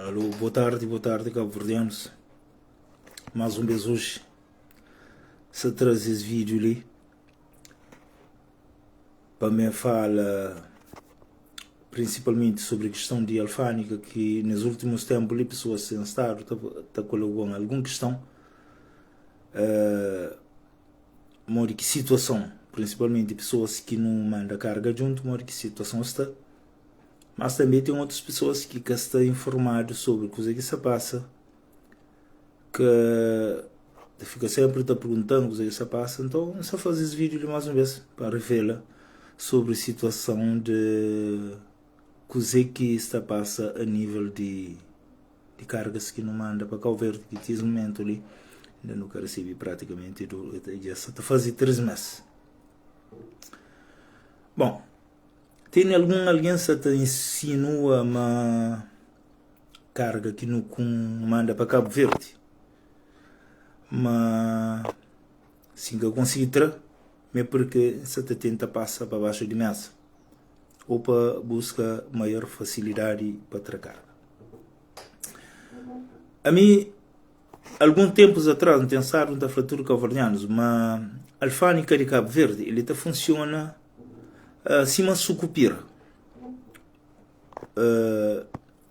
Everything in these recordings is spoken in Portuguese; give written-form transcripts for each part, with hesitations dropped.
Alô, boa tarde, cabo-verdianos. Mais um vez hoje, se traz esse vídeo ali, para me falar principalmente sobre a questão de alfândega, que nos últimos tempos ali pessoas sem estar, está colocando alguma questão, mora que situação, principalmente pessoas que não mandam carga junto, mora que situação está. Mas também tem outras pessoas que estão informadas sobre o que se passa, que fica sempre perguntando o que se passa. Então, só fazer esse vídeo mais uma vez para revelar sobre a situação de o que está passa a nível de cargas que não manda para Cabo Verde, que nesse momento ali ainda nunca recebi praticamente, já está fazendo 3 meses. Bom, tem alguém que te insinua uma carga que não manda para Cabo Verde, mas se eu conseguir é porque você tenta passar para baixo de mesa ou para buscar maior facilidade para tracar. A mim, alguns tempos atrás, pensaram da fratura cabo-verdianos, mas a alfândega de Cabo Verde, ele funciona acima de sucupira.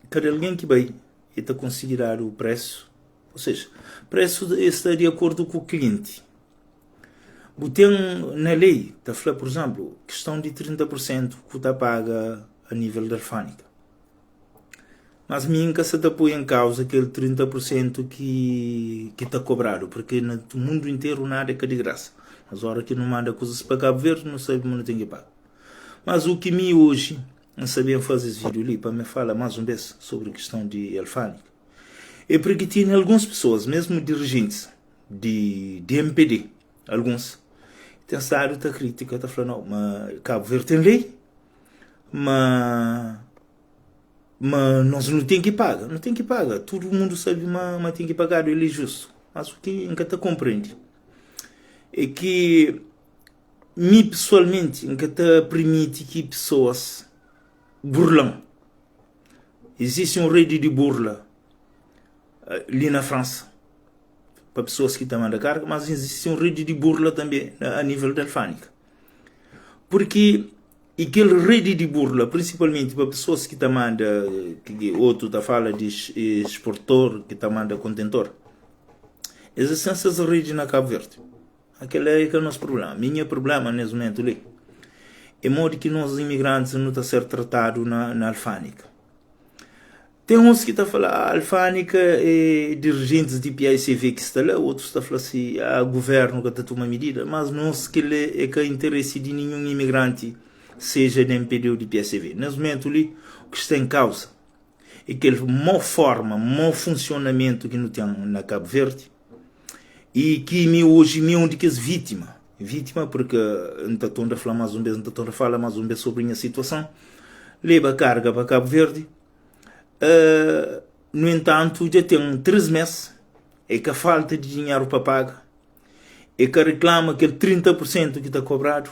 Cada alguém que vai está considerar o preço, ou seja, o preço está de acordo com o cliente. Tem na lei, está falando, por exemplo, questão de 30% que está paga a nível da alfândega. Mas nunca se põe em causa aquele 30% que está cobrado, porque no mundo inteiro nada é de graça. Mas a hora que não manda coisas para Cabo Verde, não sabe, não tem que pagar. Mas o que me hoje, não sabia fazer esse vídeo ali, para me falar mais uma vez sobre a questão de alfândega, é porque tem algumas pessoas, mesmo dirigentes de MPD, alguns, tem estado a crítica, está falando, não, mas Cabo Verde tem lei, mas nós não tem que pagar, não tem que pagar, todo mundo sabe, mas tem que pagar, ele é justo. Mas o que nunca compreende é que, me pessoalmente, nunca permite que pessoas burlam. Existe um rede de burla ali na França, para pessoas que estão mandando carga, mas existe uma rede de burla também a nível da alfândega. Porque aquele rede de burla, principalmente para pessoas que estão mandando, outro está falando de exportor, que está mandando contentor, existem essas redes na Cabo Verde. Aquele é o nosso problema. Meu problema nesse momento ali é modo que nós imigrantes não estão a ser tratados na alfândega. Tem uns que estão a falar a alfândega é dirigentes de PICV que estão lá, outros estão a falar assim, o governo que está a tomar medida, mas não é que é interesse de nenhum imigrante, seja de MPD ou de PICV. Nesse momento ali, o que está em causa é aquele mau forma, mau funcionamento que não tem na Cabo Verde, e que hoje me onde que é vítima porque não estou a falar mais um vez sobre a situação, leva a carga para Cabo Verde. No entanto, já tem 3 meses, é que a falta de dinheiro para pagar, é que reclama aquele 30% que está cobrado,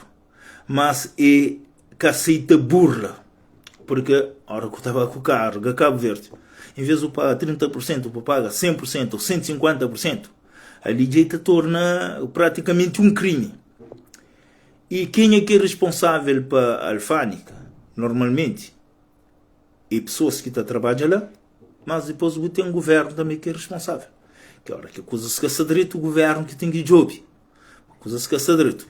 mas é que aceita burla, porque a hora que eu estava com o carro a Cabo Verde, em vez de pagar 30%, eu pagar 100% ou 150%, ali já torna praticamente um crime. E quem é que é responsável para a alfândega? Normalmente, e pessoas que estão a trabalhar lá, mas depois tem um governo também que é responsável. Que hora que coisas se caça direito, o governo que tem que job. Coisas se caça direito.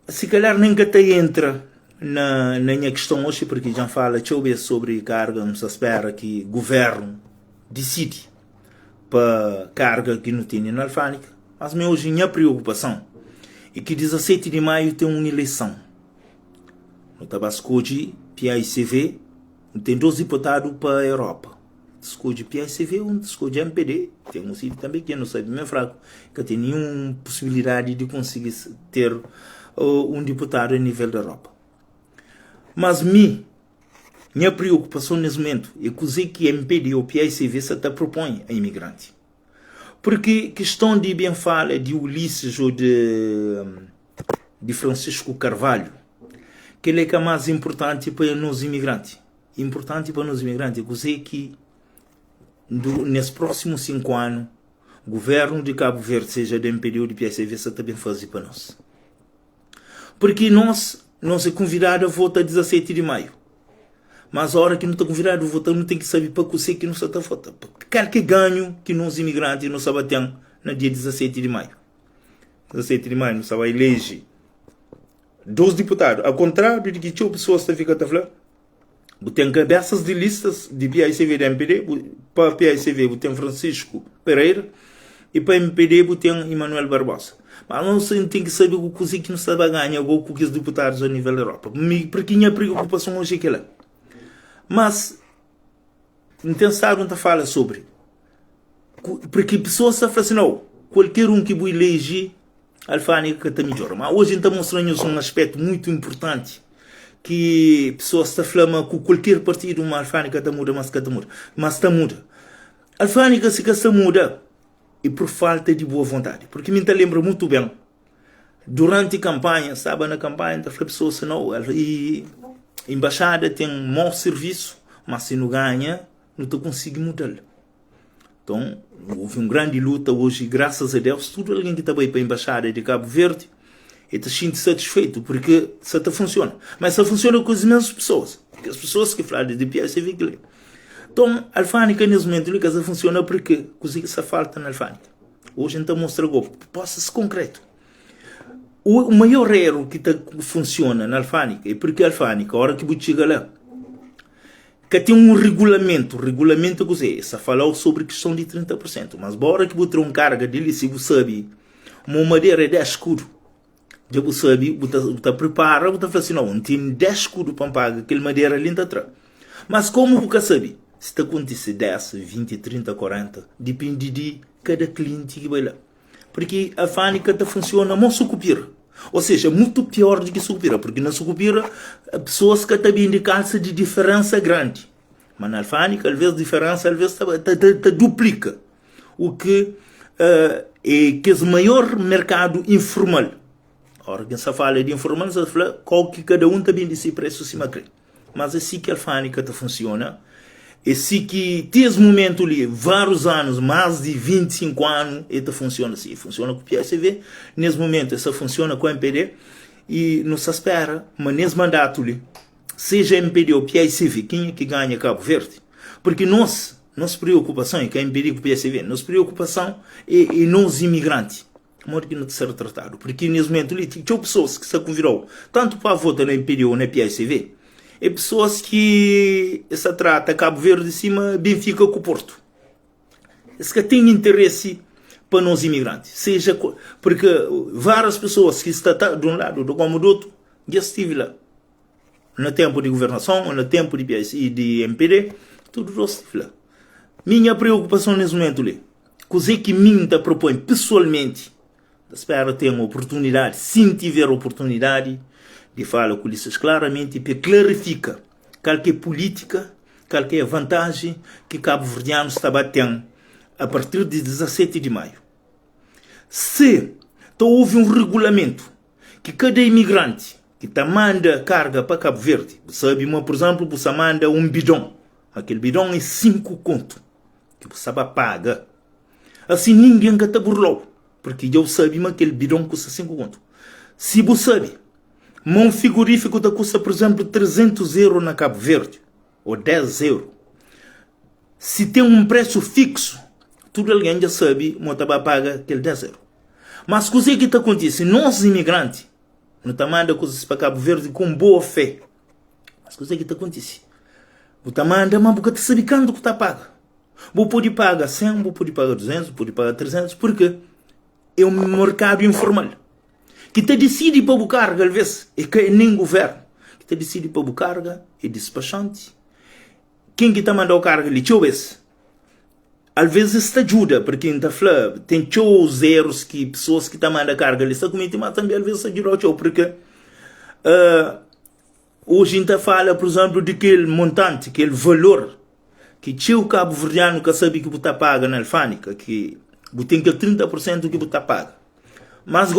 Se calhar nem até entra na minha questão hoje, porque já fala sobre carga, não se espera que o governo decide para carga que não tem na alfândega. Mas hoje a minha preocupação é que 17 de maio tem uma eleição. No Tabasco de PICV, tem 2 deputados para a Europa. Escolhe PICV, escolhe MPD. Tem um sítio também que não sabe, meio fraco, que tem nenhuma possibilidade de conseguir ter um deputado a nível da Europa. Mas minha preocupação nesse momento é que MPD ou PICV se propõe a imigrante. Porque questão de bem fala de Ulisses ou de Francisco Carvalho, que ele é mais importante para nós imigrantes. Importante para nós imigrantes, eu sei que nesses próximos 5 anos, o governo de Cabo Verde, seja de MPD ou de PSV, está também fazer para nós. Porque nós é convidado a votar 17 de maio. Mas a hora que não está convidado a votar, não tem que saber para que não está a votar. Qualquer ganho que nós imigrantes não sabemos no dia 17 de maio. 17 de maio, nós vai eleger 2 deputados. Ao contrário de que tinha pessoas que ficam a falar, tem cabeças de listas de PICV e de MPD. Para PICV tem Francisco Pereira e para MPD tem Emmanuel Barbosa. Mas não tem que saber o que não sabe ganhar ou com os deputados a nível da Europa. Porque a minha preocupação hoje é aquela. Mas, intensaram a falar sobre. Porque pessoas estão falando assim, não, qualquer um que vai eleger alfândega está melhor. Mas hoje estamos mostrando um aspecto muito importante. Que pessoas estão falando que qualquer partido, uma alfândega está muda, mas está muda. Mas está muda. Alfândega se está muda. E por falta de boa vontade. Porque me lembro muito bem. Durante a campanha, sabe, na campanha, as pessoas não, e a embaixada tem um mau serviço, mas se não ganha, não consegue mudar. Então, houve uma grande luta hoje, graças a Deus, tudo alguém que está bem para a embaixada de Cabo Verde, está sendo satisfeito, porque isso funciona. Mas isso funciona com as mesmas pessoas. Porque as pessoas que falam de PSV, então, a alfândega nesse momento, ele funciona porque essa falta na alfândega. Hoje, então, mostra algo, possa ser concreto. O maior erro que funciona na alfândega é porque a alfândega, a hora que você chega lá, que tem um regulamento. O regulamento que você falou sobre a questão de 30%. Mas a hora que você tem uma carga dele, se você sabe, uma madeira é 10 escudo. Já você sabe, você prepara, você fala assim, não tem 10 escudo para pagar aquele madeira ali atrás. Mas como você sabe? Se está acontecendo 10, 20, 30, 40, depende de cada cliente que vai lá. Porque a alfândega funciona muito sucupira. Ou seja, muito pior do que sucupira. Porque na sucupira, pessoas que estão de calça de diferença grande. Mas na alfândega, às vezes, a diferença às vezes duplica. O que é que é o maior mercado informal. Ora, quem se fala de informal, se fala que cada um também de si preço se macre. Mas é assim que a alfândega funciona. E se que tem esse momento ali, vários anos, mais de 25 anos, ele funciona assim. Funciona com o PSV. Nesse momento, isso funciona com o MPD. E não se espera, mas nesse mandato ali, seja MPD ou PSV, quem é que ganha Cabo Verde? Porque nossa preocupação é que a MPD com o PSV, nossa preocupação é nós imigrantes. Como que não ser tratado? Porque nesse momento ali, tinha pessoas que se convidou, tanto para votar na MPD ou na PSV, é pessoas que se trata Cabo Verde de cima, Benfica com o Porto. Esse que tem interesse para nós imigrantes. Seja, porque várias pessoas que estão de um lado, como do outro, já estive lá. No tempo de governação, no tempo de PS e de MPD, tudo já estive lá. Minha preocupação nesse momento ali, coisa que mim te propõe pessoalmente, espero ter uma oportunidade, se tiver oportunidade, de falar com eles claramente para clarificar qualquer política, qualquer vantagem que Cabo Verdeano está batendo a partir de 17 de maio. Se houve um regulamento que cada imigrante que manda carga para Cabo Verde, sabe, por exemplo, você manda um bidão, aquele bidão é 5 conto, que você paga. Assim ninguém que burlou, porque eu sabia que aquele bidão custa 5 conto. Se você sabe, um frigorífico que custa, por exemplo, 300 euros na Cabo Verde, ou 10 euros. Se tem um preço fixo, tudo alguém já sabe, você paga aquele 10 euros. Mas o que está acontecendo? Nós, imigrantes, não estamos mandando coisas para Cabo Verde com boa fé. Mas o que está acontecendo? Você manda, mas você sabe quanto que está paga. Você pode pagar 100, você pode pagar 200, pode pagar 300, porque é um mercado informal. Que te decide para o carga, às vezes, é que nem governo. Que te decide para o carga, é despachante. Quem que está mandando o carga ali? Deixa eu ver. Às vezes isso te ajuda, porque tem os erros que pessoas que estão mandando carga ali estão cometendo, mas também às vezes ajuda, porque hoje a gente fala, por exemplo, daquele montante, aquele valor, que o Cabo Verdeano que sabe que você paga na alfândega, que você tem aquele 30% que você paga. Mas,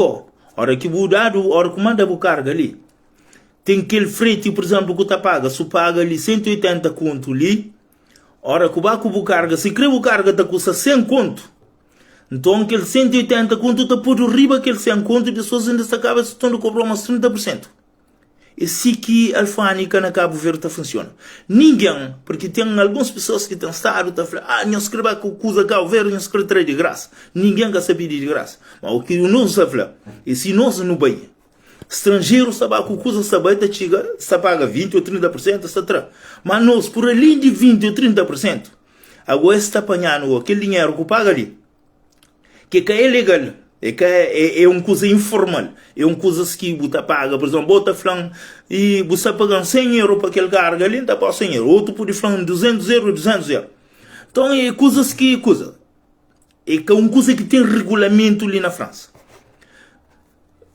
hora que o dado, hora que manda a carga ali, tem aquele frete, por exemplo, que tu paga, se paga ali 180 conto ali, ora que o banco carga, se crê o carga te custa 100 conto, então aquele 180 conto está por riba aquele 100 conto e pessoas ainda se acaba se estão a cobrar umas 30%. É assim que a alfândega na Cabo Verde funciona. Ninguém, porque tem algumas pessoas que têm estado a falar, não escreva com coisa Cabo Verde, não escreve de graça. Ninguém quer saber de graça. Mas o que nós falamos, é se nós no Bahia, estrangeiro sabe com coisa sabe, está paga 20 ou 30%, etc. Mas nós, por além de 20 ou 30%, agora está apanhando aquele dinheiro que paga ali, que é legal. É uma coisa informal. É uma coisa que você paga. Por exemplo, você fala e você paga 100 euros para aquele carga ali, está para 100 euros. Outro pode falar 200 euros, 200 euros. Então, é coisas que... É uma coisa que tem regulamento ali na França.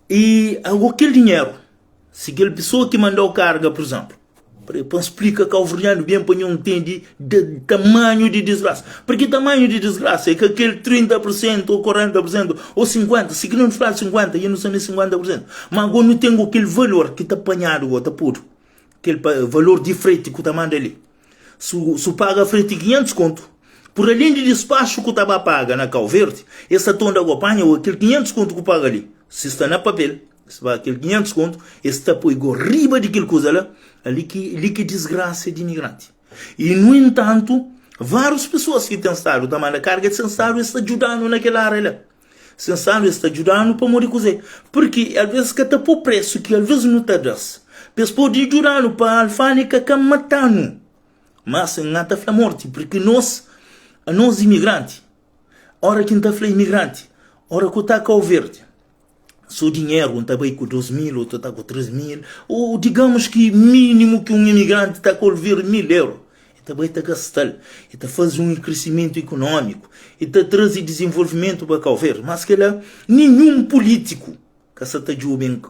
E aquele dinheiro, se aquela pessoa que mandou carga, por exemplo, para explicar que o Verdiano bem para não entende de tamanho de desgraça. Porque tamanho de desgraça é que aquele 30% ou 40% ou 50%, se não falar 50%, eu não sei nem 50%. Mas agora não tenho aquele valor que está apanhado, está puro. Aquele valor de frete que está mandando ali. Se paga frete 500 conto, por além de despacho que estava a pagar na Cabo Verde, essa tonda que apanha, aquele 500 conto que paga ali, se está na papel, se vai aquele 500 conto, esse está por riba daquele coisa lá, ali que desgraça de imigrante. E, no entanto, várias pessoas que têm estado tomando a carga de sensário estão ajudando naquela área lá. Sensário está ajudando para morrer cozer. Porque, às vezes, que está por preço, que às vezes não está dando. Mas pode ajudar para a alfândega que matando. Mas não está a morte, porque nós imigrantes, hora que não está imigrante, hora que está Cabo Verde, seu dinheiro está bem com 2 mil, ou está com 3 mil, ou digamos que mínimo que um imigrante está com 1.000 euros. E também está a gastar, e está a fazer um crescimento econômico, e está a trazer desenvolvimento para Cabo Verde. Mas que lá, nenhum político que está jovem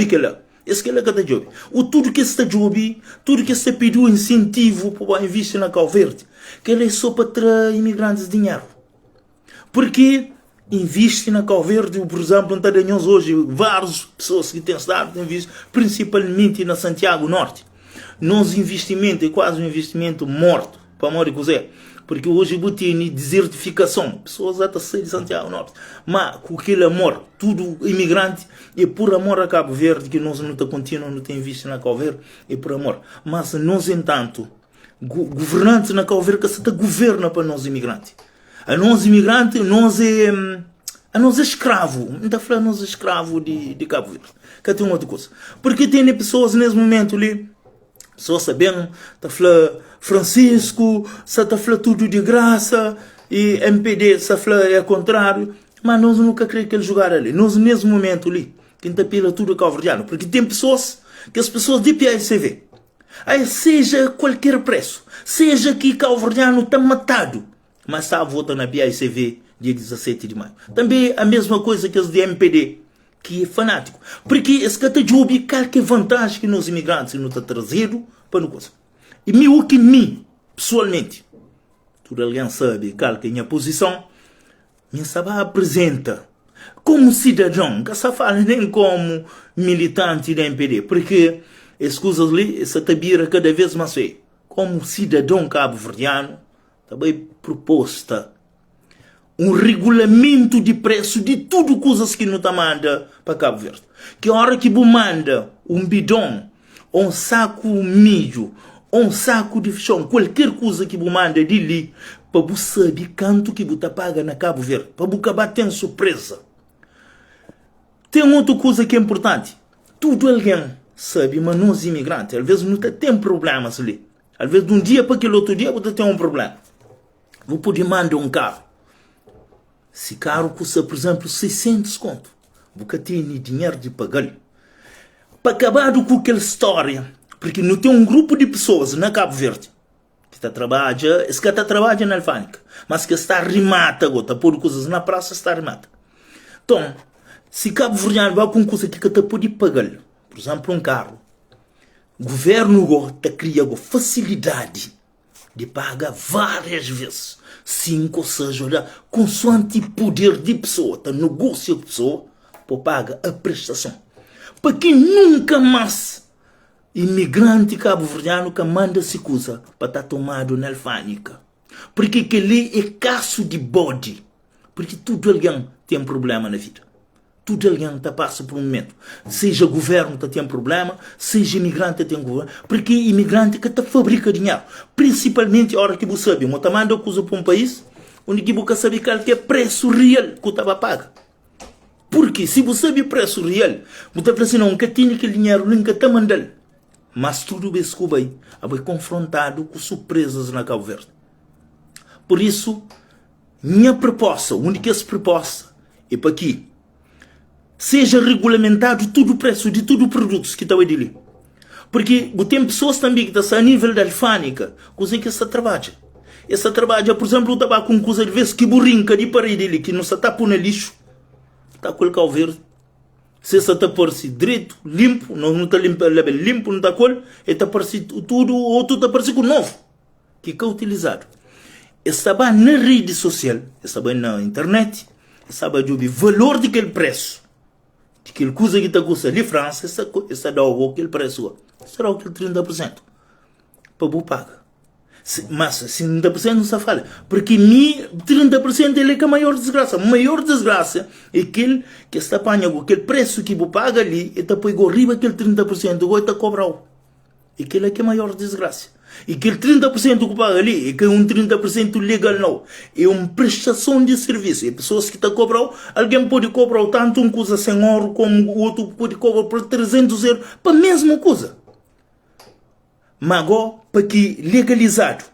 que lá. Esse que lá que está jovem. O tudo que está jovem, tudo que está pediu incentivo para investir na Cabo Verde, que ele é só para trazer imigrantes dinheiro. Porque investe na Cabo Verde, por exemplo, nós hoje, várias pessoas que têm estado, principalmente na Santiago Norte. Nosso investimento é quase um investimento morto, para morrer cozer. Porque hoje tem desertificação, pessoas até saem de Santiago Norte. Mas com aquele amor, tudo imigrante, é por amor a Cabo Verde que nós não continuamos, não tem visto na Cabo Verde, é por amor. Mas nós, entanto, governantes na Cabo Verde que se governa para nós imigrantes. A nós imigrantes, nós é escravo. Não está falando nós é escravo de Cabo Verde. Que tem uma outra coisa. Porque tem pessoas nesse momento ali, pessoas sabendo, está falando Francisco, está falando tudo de graça, e MPD está falando é o contrário. Mas nós nunca queremos que ele jogar ali. Nós nesse momento ali, quem está pela tudo cabo-verdiano. Porque tem pessoas, que as pessoas de PICV, aí seja qualquer preço, seja que cabo-verdiano está matado, mas está a votar na PICV dia 17 de maio. Também a mesma coisa que os de MPD, que é fanático. Porque esse que está de qualquer vantagem que nos imigrantes não está trazido para não coisa. E pessoalmente, tudo alguém sabe qual que é a minha posição, me sabe apresenta como cidadão, que se fala nem como militante da MPD, porque as coisas ali, essa tabira cada vez mais feia. Como cidadão cabo-verdiano, também proposta um regulamento de preço de tudo coisas que não está manda para Cabo Verde. Que a hora que você manda um bidão, um saco de milho, um saco de feijão, qualquer coisa que você manda de ali, para você saber quanto que você paga na Cabo Verde, para você acabar tendo surpresa. Tem outra coisa que é importante. Tudo alguém sabe, mas nós imigrantes, às vezes não tem problemas ali. Às vezes de um dia para aquele outro dia você tem um problema. Você pode mandar um carro. Se carro custa, por exemplo, 600 conto, você tem dinheiro de pagar. Para acabar com aquela história, porque não tem um grupo de pessoas na Cabo Verde que está trabalhando na alfândega, mas que está remata agora, por coisas na praça está remata. Então, se Cabo Verdeano vai com coisa que está pode pagar, por exemplo, um carro, o governo está criando facilidade de pagar várias vezes, 5 ou 6 horas, consoante poder de pessoa, negocia com a pessoa, para pagar a prestação. Para que nunca mais imigrante cabo-verdiano que manda-se coisa para estar tomado na alfânica. Porque aquele é caso de bode. Porque tudo alguém tem problema na vida. Tudo alguém está passa por um momento. Seja governo está tem problema, seja imigrante tem problema. Porque imigrante que fabrica dinheiro. Principalmente a hora que você sabe, você manda coisa para um país onde você sabe que é preço real que você vai pagar. Porque se você sabe o preço real, você fala assim, não, que tem aquele dinheiro, nunca está mandando. Mas tudo bem, é confrontado com surpresas na Cabo Verde. Por isso, minha proposta, a única proposta, é para que seja regulamentado todo o preço de todos os produtos que estão ali. Porque tem pessoas também que estão a nível da alfânica, coisa que essa trabalha. Essa trabalha, por exemplo, o tabaco com coisa de vez que burrinca de parede ali, que não se está por no lixo, está com o Cabo Verde. Se essa está por si direito, limpo, não está limpo, não está col, está por si tudo, ou tudo está por si com novo, que é utilizado. Estava na rede social, estava na internet, estava de ouvir valor daquele preço. Aquele coisa que está custando ali, França, essa dá aquele preço. Será aquele 30%. Para você pagar. Mas 50% não se fala. Porque 30% ele é que é a maior desgraça. A maior desgraça é aquele que está apanhando aquele preço que você paga ali e depois arriba aquele 30% e está cobrado. Aquele é que é a maior desgraça. E aquele 30% que paga ali é que é um 30% legal não. É uma prestação de serviço. É pessoas que estão cobrando. Alguém pode cobrar tanto uma coisa 100 euros como o outro pode cobrar por 300 euros para a mesma coisa. Mas agora, para que legalizado.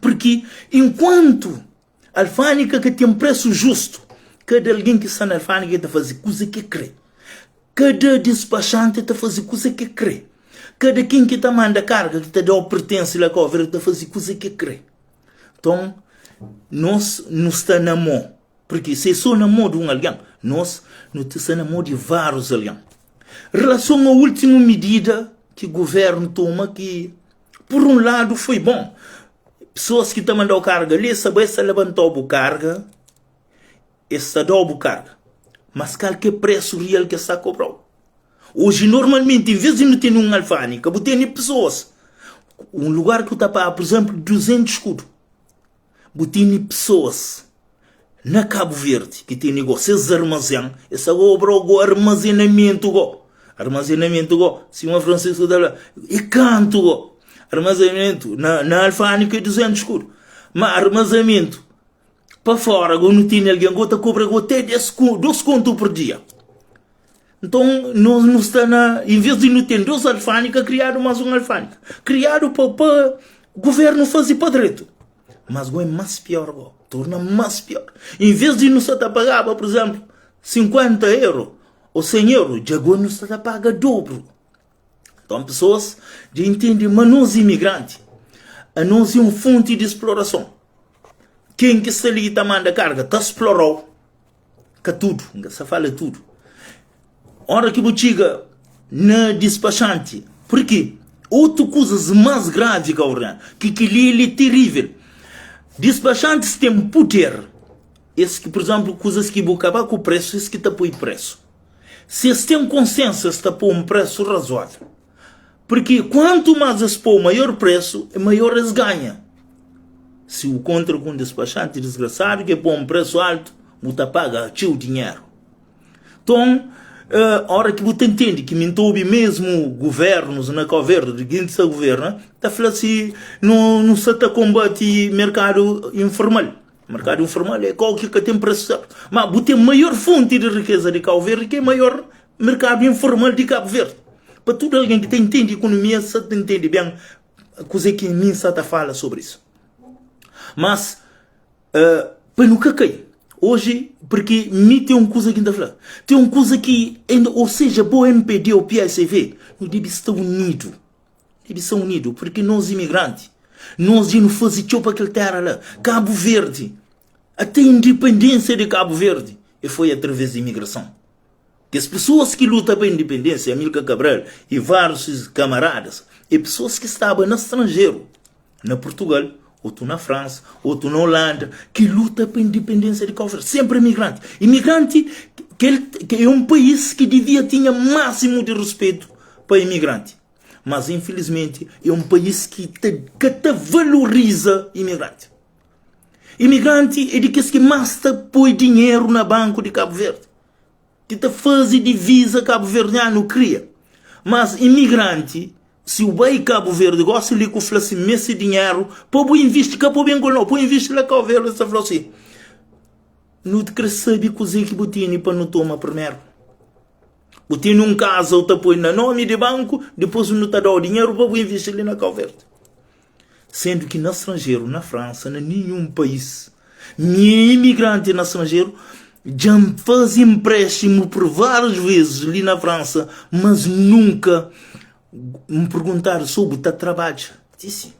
Porque enquanto a alfânica que tem um preço justo, cada alguém que está na alfânica está a fazer coisa que crê. Cada despachante está a fazer coisa que crê. Cada quem que está manda carga, que está dando pertence lá com a está a fazer coisa que crê. Então, nós não estamos na mão. Porque se só na mão de um alguém, nós não estamos na mão de vários alguém. Em relação à última medida que o governo toma, que por um lado foi bom. Pessoas que estão mandando carga ali, sabem se levantou a carga, está dando carga. Mas qualquer preço real que está cobrando. Hoje, normalmente, em vez de não ter uma alfânica, você tem pessoas. Um lugar que está para, por exemplo, 200 escudos. Você tem pessoas na Cabo Verde que tem esses armazéns. Essa obra é armazenamento. Armazenamento, se uma francesa está lá, é canto. Armazenamento na alfânica é 200 escudos. Mas armazenamento para fora, quando tem alguém que cobra até 2 contos por dia. Então, nós não está em vez de não ter 2 alfânicas, criado mais uma alfânica. Criado para o governo fazer para direito. Mas é mais pior, torna mais pior. Em vez de não estar a pagar, por exemplo, 50 euros ou 100 euros, já agora não está a pagar dobro. Então, pessoas de entender, mas nós imigrantes, a nós é uma fonte de exploração. Quem que está ali está manda carga, está explorando, que tudo, se fala tudo. Hora que você chega na despachante, porque outra coisa mais grave que ele é terrível. Despachantes têm poder. Esse que, por exemplo, coisas que vão acabar com o preço, esse que está por preço. Se eles têm consciência, está por um preço razoável. Porque quanto mais eles pôr maior preço, maior eles ganham. Se o contra com um despachante desgraçado, que põe um preço alto, você paga o dinheiro. Então, a hora que você entende que mentoube mesmo governos na Cabo Verde, quem se governa, está falando assim, não se está combate mercado informal. Mercado informal é qualquer que tem preço certo. Mas você tem maior fonte de riqueza de Cabo Verde que é maior mercado informal de Cabo Verde. Para todo alguém que entende economia, você entende bem a coisa que mim está fala sobre isso. Mas, para nunca cair. Hoje, porque me tem uma coisa que ainda fala. Tem uma coisa que, ou seja, o MPD ou o PICV, não deve estar unido. Deve estar unido, porque nós imigrantes, nós não fazemos tchau para aquele terra lá. Cabo Verde, até a independência de Cabo Verde, e foi através da imigração. Que as pessoas que lutam pela independência, Amílcar Cabral e vários camaradas, e pessoas que estavam no estrangeiro, na Portugal, outro na França, outro na Holanda, que luta pela independência de Cabo Verde. Sempre imigrante. Imigrante que é um país que devia ter máximo de respeito para imigrante. Mas, infelizmente, é um país que te valoriza imigrante. Imigrante é de que mais te põe dinheiro na banco de Cabo Verde. Que te faz divisa cabo-verdiano cria. Mas imigrante, se o bem Cabo Verde gosta de que o falasse esse dinheiro, pode investir, pode investir lá Cabo Verde, essa falou assim. Não te quer saber coisa que botini para não tomar primeiro. Botini um caso, ou te põe na nome de banco, depois não te dá o dinheiro para investir ali na Cabo Verde. Sendo que no estrangeiro, na França, em nenhum país, nem imigrante no estrangeiro, já faz empréstimo por várias vezes ali na França, mas nunca me perguntaram sobre o trabalho. Disse.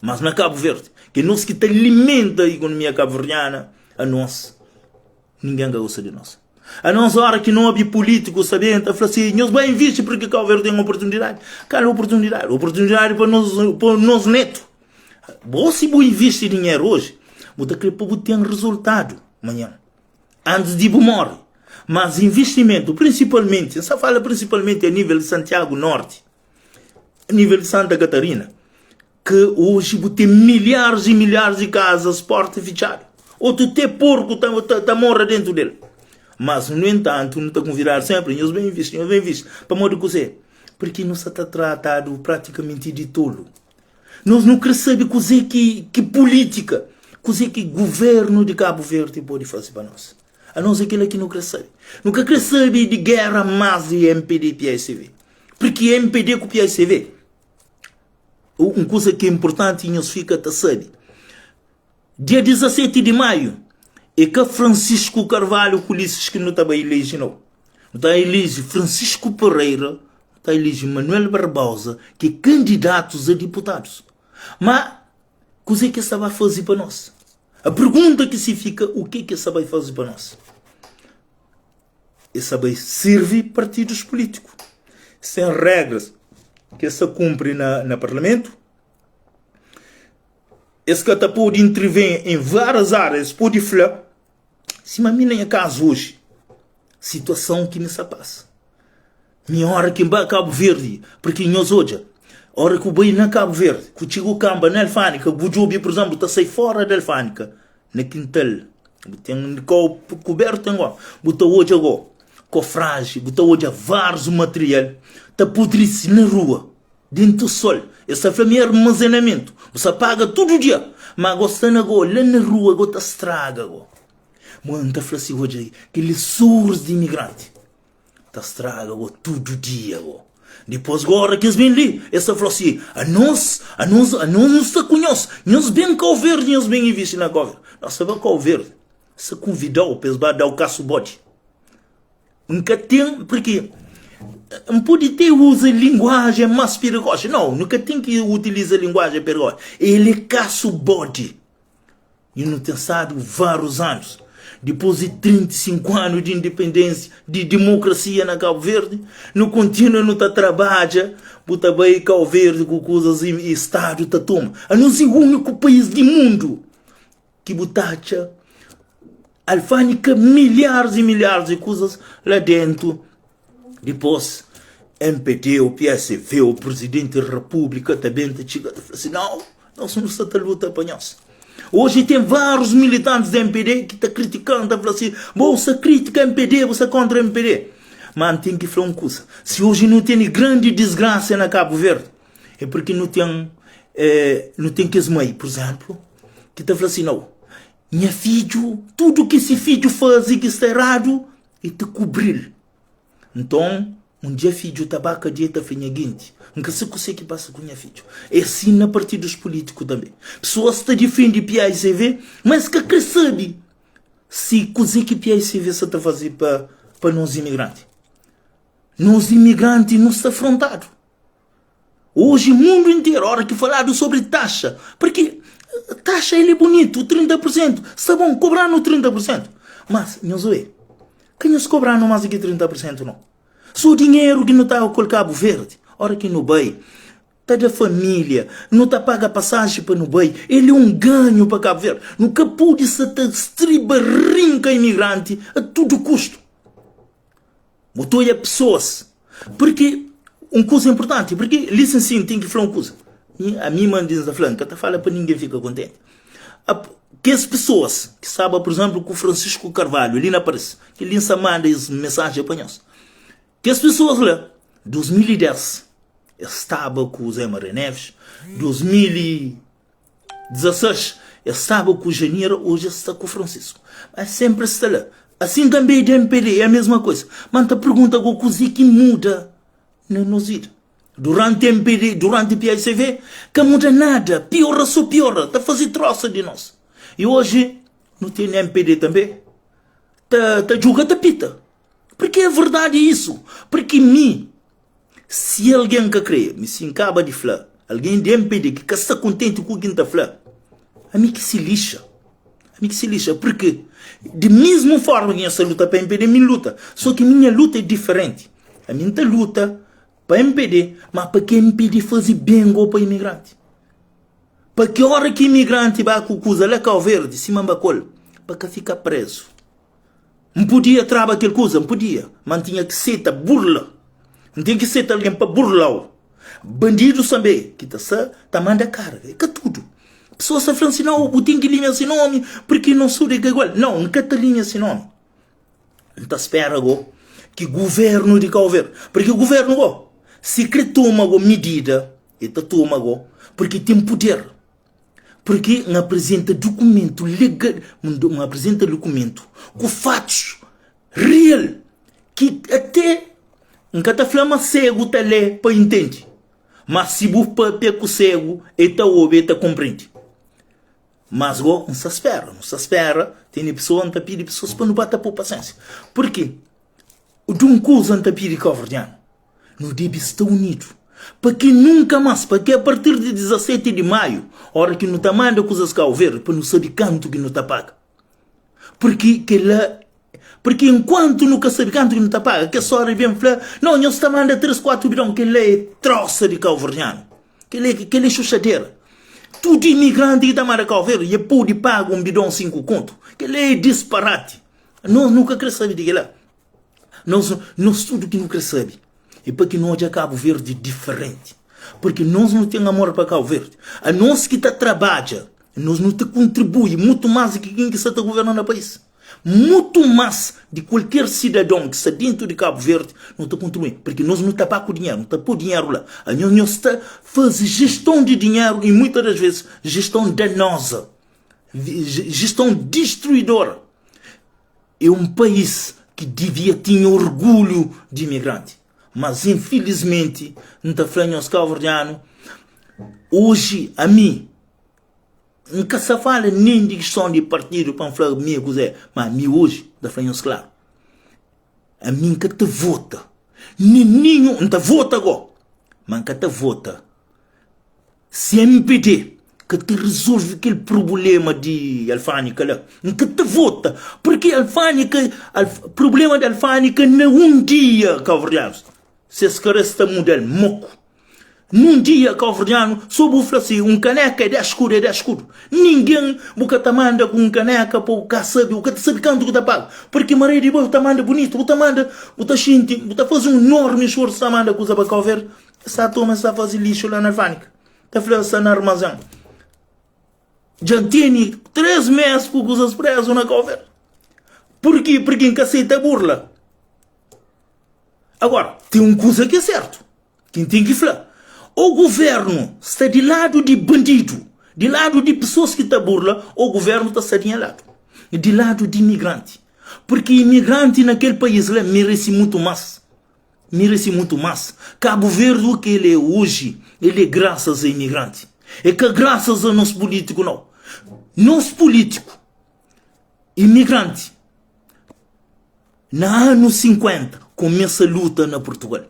Mas na Cabo Verde, que nós que alimenta a economia cabo-verdiana, a nós, ninguém gosta de nós. A nós, a hora que não havia político sabendo, fala assim, nós bem vistos porque Cabo Verde tem uma oportunidade. Qual é a oportunidade? A oportunidade para nós neto. Se você investir dinheiro hoje, você quer para ter um resultado amanhã. Antes de morrer. Mas investimento, principalmente, só fala principalmente a nível de Santiago Norte, a nível de Santa Catarina, que hoje você tem milhares e milhares de casas porta fechado. Ou tu tem porco tá morra dentro dele. Mas, no entanto, não está a convidar sempre, nós bem vistos, para modo que você, porque não está tratado praticamente de tolo. Nós não queremos saber coisa que política, coisa que governo de Cabo Verde pode fazer para nós. A nós aquilo que não queremos saber. Nunca queremos saber de guerra mais de MPD e PSV. Porque MPD com PSV, uma coisa que é importante e nós fica a saber. Dia 17 de maio, é que Francisco Carvalho Ulisses que não está bem eleito, não. Não está eleito Francisco Pereira, não está eleito Manuel Barbosa, que é candidatos a deputados. Mas, o que é que essa vai fazer para nós? A pergunta que se fica, o que é que essa vai fazer para nós? Essa vai servir partidos políticos. Sem regras que essa cumpre na Parlamento. Esse que pode intervir em várias áreas, pode falar. Se a minha casa hoje, situação que me passa. Minha hora que vai a Cabo Verde, porque nós hoje, a hora que eu vou na Cabo Verde, que eu chego campo na Alfânica, vou jogar, por exemplo, está sair fora da Alfânica, na quintal, tem um coberto, botar hoje agora, cofragem, botar hoje vários material, está podre-se na rua, dentro do sol, esse é o armazenamento, você paga todo dia, mas gostando agora, lá na rua, agora está estraga agora. Mano, está falando assim hoje, aquele surdos de imigrante. Está estraga todo dia. Depois agora que eles vêm ali, essa falou assim, a nós não está conhece. Nós bem Cabo Verde, nós bem investir na Cabo Verde. Nós sabemos Cabo Verde. Se convidou para dar o caço bode. Nunca tem, porque não pode ter usa linguagem mais perigosa. Não, nunca tem que utilizar linguagem perigosa. Ele é caço bode. E não tem estado vários anos. Depois de 35 anos de independência, de democracia na Cabo Verde, não continua, não está trabalha, bota bem Cabo Verde com coisas e Estado está toma. A nós é o único país do mundo que botacha alfânica milhares e milhares de coisas lá dentro. Depois, MPD, o PSV, o Presidente da República também chega e fala assim, não, nós não estamos a luta para nós. Hoje tem vários militantes da MPD que estão criticando, estão falando assim, você critica MPD, você é contra MPD. Mas tem que falar uma coisa, se hoje não tem grande desgraça na Cabo Verde, é porque não tem que esmair, por exemplo, que está falando assim, não, minha filho, tudo que esse filho faz e que está errado, é te cobrir. Então, um dia filho tabaca dieta finhaguinte. Nunca sei o que passa com minha filho. É assim na partidos políticos também. Pessoas que defendem PSV, mas que sabe se coisa que PSV está a fazer para nós imigrantes. Nós imigrantes não estamos afrontados. Hoje o mundo inteiro, a hora que falaram sobre taxa, porque taxa ele é bonito, 30%, está bom, cobrar no 30%. Mas, nós vê, quem nos cobrar não mais do que 30% não? Só o dinheiro que não está com o Cabo Verde, hora que no bem, está da família, não está paga passagem para no bem, ele é um ganho para Cabo Verde. Nunca pode se distribuir rinca imigrante a todo custo. Botou a pessoas, porque uma coisa importante, porque licenciado tem que falar uma coisa. A minha mãe diz a flanca, tá fala para ninguém ficar contente. Que as pessoas que sabem, por exemplo, que o Francisco Carvalho, ele não aparece, que ele não manda as mensagens para nós. Que as pessoas lá, 2010, estava com o Zé Maria Neves, 2016, estava com o Janeiro, hoje está com o Francisco. Mas sempre está lá. Assim também de MPD é a mesma coisa. Mas a pergunta é que muda na nossa vida. Durante MPD, durante PICV, que muda nada. Piora, só piora. Está a fazer troça de nós. E hoje, não tem MPD também. Está jogando a pita. Porque é verdade isso. Porque se alguém que crê, me se acaba de falar, alguém de MPD que está contente com o que está falando, a mim que se lixa. A mim que se lixa. Porque, de mesma forma que essa luta para MPD, minha luta. Só que minha luta é diferente. A minha luta para MPD, mas para que MPD fazer bem ou para imigrante. Para que hora que imigrante vai com coisa lá Cabo Verde, cima da cola, para que ficar preso. Não podia trabalhar aquela coisa, não podia. Mas tinha que ser burla. Não tinha que ser alguém para burlar. Bandido também, que está manda carga, é que tudo. Pessoas falam assim, não, eu tenho que linha esse nome, porque não sou de igual. Não, não quer linha esse nome. Não espera agora que o governo de Cabo Verde, porque o governo agora, se quer tomar uma medida, ele toma agora, porque tem poder. Porque não apresenta documento legal, não apresenta documento com fatos real, que até não está falando cego, está lê para entender. Mas se o papel com cego, ele está ouvindo, está compreende. Mas agora não se espera. Tem pessoas que estão pedindo pessoas para não bater por paciência. Por quê? De um coisa não está pedindo cabo-verdiano. Não deve estar unido. Porque nunca mais, porque a partir de 17 de maio, hora que não está mandando coisas Cabo Verde, para não saber quanto que não está paga. Porque enquanto nunca sabe quanto que não está paga, que a senhora vem falar, não, não está mandando 3, 4 bilhões, que ele é troça de cabo-verdiano. Que ele é chuchadeira. Tudo imigrante que está mandando Cabo Verde, e pode pagar um bidão 5 conto. Que ele é disparate. Nós nunca queremos saber de que lá. Nós tudo que não queremos saber. E porque nós é Cabo Verde diferente. Porque nós não temos amor para Cabo Verde. A nós que está trabalha, nós não te contribui muito mais do que quem que está governando o país. Muito mais de qualquer cidadão que está dentro de Cabo Verde não está contribuindo. Porque nós não está com dinheiro, não está por dinheiro lá. A nós está fazendo gestão de dinheiro e muitas das vezes gestão danosa. Gestão destruidora. É um país que devia ter orgulho de imigrante. Mas infelizmente, não está falando aos cabo-verdianos. Hoje, a mim, nunca se fala nem de questão de partido para falar comigo, mas a mim hoje, está falando claro. A mim que te vota. Nenhum, não te vota agora, mas que te vota. Se MPD, que te resolve aquele problema de alfânica lá, que te vota. Porque alfânica, problema de alfânica não é um dia, cabo-verdianos. Se esse cara está mudando, moco. Num dia, cabo-verdiano, só vou falar assim, um caneca é 10 escuro, é 10 escuro. Ninguém boca manda com um caneca para o cá sabe, o que sabe quanto que está pago. Porque Maria de Boa manda bonito, o manda, o xinte, o faz um enorme esforço, o manda coisa para Cabo Verde. Essa turma está a fazer lixo lá na alfânica. Está a falar assim na armazém. Já tem 3 meses com coisas presas na Cabo Verde. Por quê? Porque em aceita burla. Agora, tem uma coisa que é certo. Quem tem que falar. O governo está de lado de bandido, de lado de pessoas que estão burla, o governo está lado. De lado de imigrante. Porque imigrante naquele país lá merece muito mais. Merece muito mais. Cabo Verde, o que ele é hoje, ele é graças a imigrante. É que graças a nosso político, não. Nosso político, imigrante, nos anos 50, começa a luta na Portugal.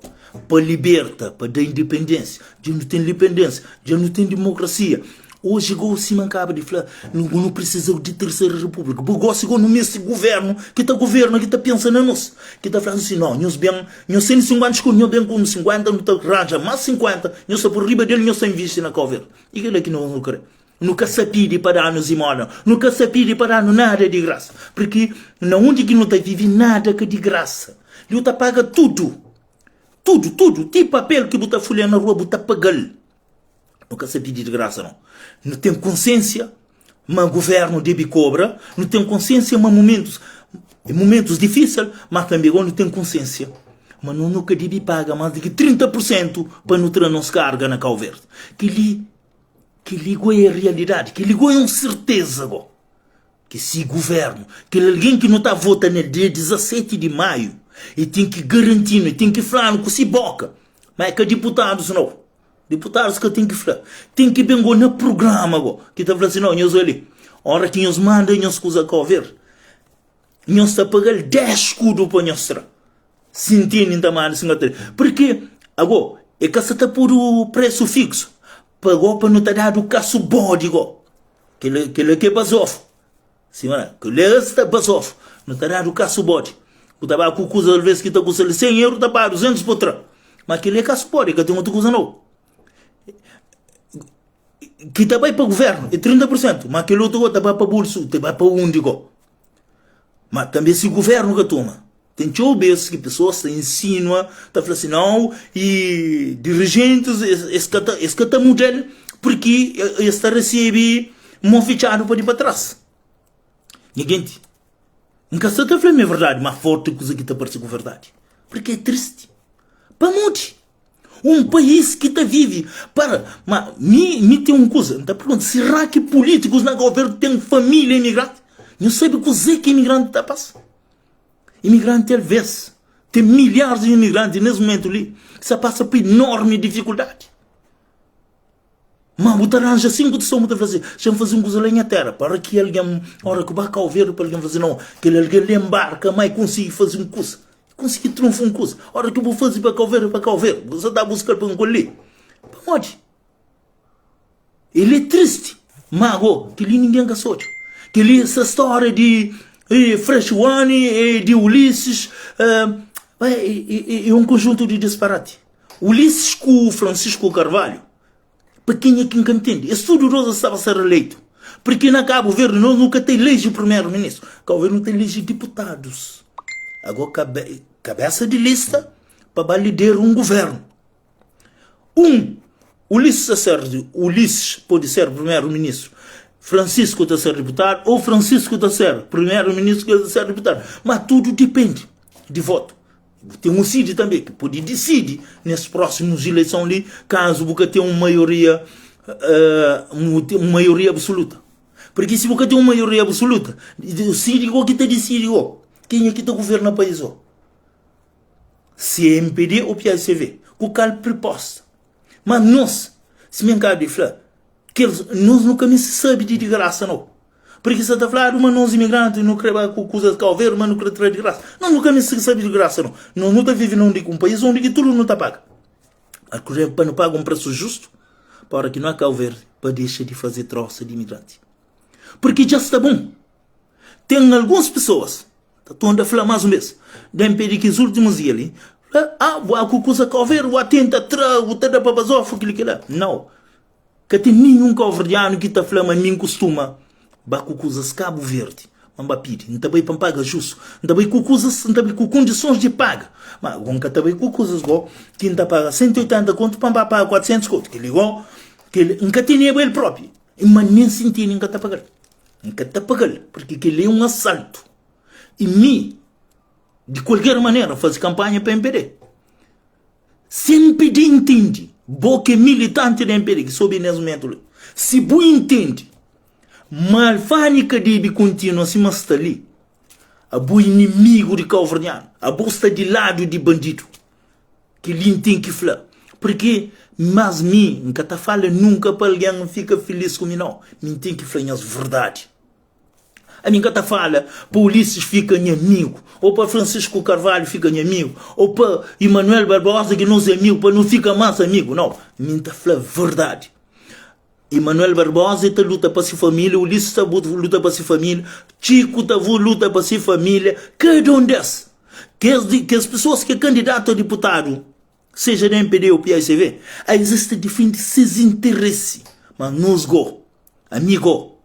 Para libertar, para dar independência. Já não tem independência, já não tem democracia. Hoje, igual o Simão acaba de falar, não precisa de terceira república. Porque chegou no mesmo governo, que está pensando em nós. Que está falando assim, não, nós bem, nós 150 escuros, nós bem com 50, não está arranja mais 50, nós por riba dele, nós investir na Cabo Verde. E aquilo é que não quer. Nunca se pede para dar-nos imóvel, nunca se pede para dar-nos nada de graça. Porque na onde que não está vivendo nada que de graça. Ele está paga tudo. Tudo. Tipo papel que bota folha na rua, bota pagar. Nunca se pedir de graça, não. Não tem consciência, mas o governo deve cobrar. Não tem consciência, mas momentos difíceis, mas também não tem consciência. Mas não nunca deve pagar mais de 30% para não ter nossa carga na Cabo Verde. Que ligou é a realidade, que ligou é uma certeza, go. Que se governo, que alguém que não está votando no dia 17 de maio, e tem que garantir, e tem que falar com si boca, mas é que deputados não. Deputados que tem que falar, tem que bem no programa, go, que está falando assim, não, nós ali, a hora que nós manda, nós coisa Cabo Verde, nós está pagando 10 escudos para nós tirar. Se entendem também, porque, agora, é que você está por o preço fixo, pagou para não estar dado o caso bode, go, que ele é basof. Sim, que ele está basof, não está dado o caso bode. O tabaco custa, às vezes, que está custando 100 euros, está para 200 por trás. Mas que ele é caso bode, que tem outra coisa não. Que está bem para o governo, é 30%, mas aquele outro está para o bolso, está para o único. Mas também se o governo que toma, tem que ouvir que pessoas ensinam, está falando assim, não, e dirigentes, esse que está modelo, porque está recebendo um fichado para ir para trás. Ninguém. Nunca se está falando a verdade, mas forte coisa que está parecendo verdade. Porque é triste. Para muito. Um país que está vive. Mas me tem uma coisa. Está perguntando, será que políticos na governo têm família imigrante? Não sabe o que imigrante está passando. Imigrante, às vezes, tem milhares de imigrantes nesse momento ali, que se passa por enorme dificuldade. Mas o arranja 5 de som, fazer uma coisa lá na terra, para que alguém, a hora que vai cá ver, para alguém fazer, não, que alguém lhe embarca, mas consiga fazer uma coisa. Conseguir triunfar uma coisa. A hora que eu vou fazer para cá ver, você está a buscar para encolher. Para onde? Ele é triste. Mas, que ali ninguém gastou. Que ali essa história de Fresh One, de Ulisses, é um conjunto de disparate. Ulisses com o Francisco Carvalho, para quem é que entende? Esse tudo Rosa estava a ser eleito. Porque na Cabo Verde nós nunca tem lei de primeiro-ministro. Cabo Verde não tem lei de deputados. Agora, cabeça de lista para liderar um governo. Ulisses pode ser primeiro-ministro. Francisco está a ser deputado, ou Francisco está a ser primeiro-ministro que está a ser deputado. Mas tudo depende de voto. Tem um CID também, que pode decidir nessas próximas eleições ali, caso você tenha uma maioria absoluta. Porque se você tem uma maioria absoluta, o CID igual que está decidindo, quem é que está governando o país? Se é MPD ou PSCV, com qual proposta. Mas nós, se me encado de falar, que nós nunca me sabe de graça, não. Porque você está a falar, mas nós imigrantes não queremos com coisas de calveiro, mas não queremos de graça. Nós nunca me sabe de graça, não. Nós não estamos vivendo um país onde tudo não está pago. Para não pagar um preço justo, para que não há calveiro, para deixar de fazer troça de imigrante. Porque já está bom. Tem algumas pessoas, estão a falar mais ou menos, de impedir que os últimos dias ali, vou com coisa calveiro, vou tentar trago, tentar para basofa, aquilo que lá. Não. Que tem nenhum calverdiano que está falando, mas me costuma. Ba com coisas Cabo Verde, mambapiri, não está bem para pagar justo, não está bem com coisas, não está bem com condições de paga, mas nunca está bem com coisas igual, que não está paga 180 conto para pagar 400 conto, que ele igual, que ele nunca tem ele próprio, mas nem sentir nunca está pagando, nunca está pagando, porque ele é um assalto, e de qualquer maneira, faz campanha para MPD, se MPD entende, boca militante da MPD, que soube nesse momento, se você entende, malfânica de continua se está ali. A boa inimigo de calverdiano. A boa está de lado de bandido. Que ele tem que falar. Porque, mas mim, nunca está falando nunca para alguém fica feliz comigo, não. Mim tem que falar as verdade. A mim nunca fala para Ulisses fica amigo. Ou para Francisco Carvalho fica amigo. Ou para Emanuel Barbosa que não é amigo, para não ficar mais amigo. Não. Mim está falando verdade. Emanuel Barbosa está luta para sua família, Ulisses está luta para sua família, Chico está luta para sua família, cada um desses. Que as pessoas que é candidato a deputado, seja da MPD ou PSCV, existe defende seus interesses. Mas nós, amigo,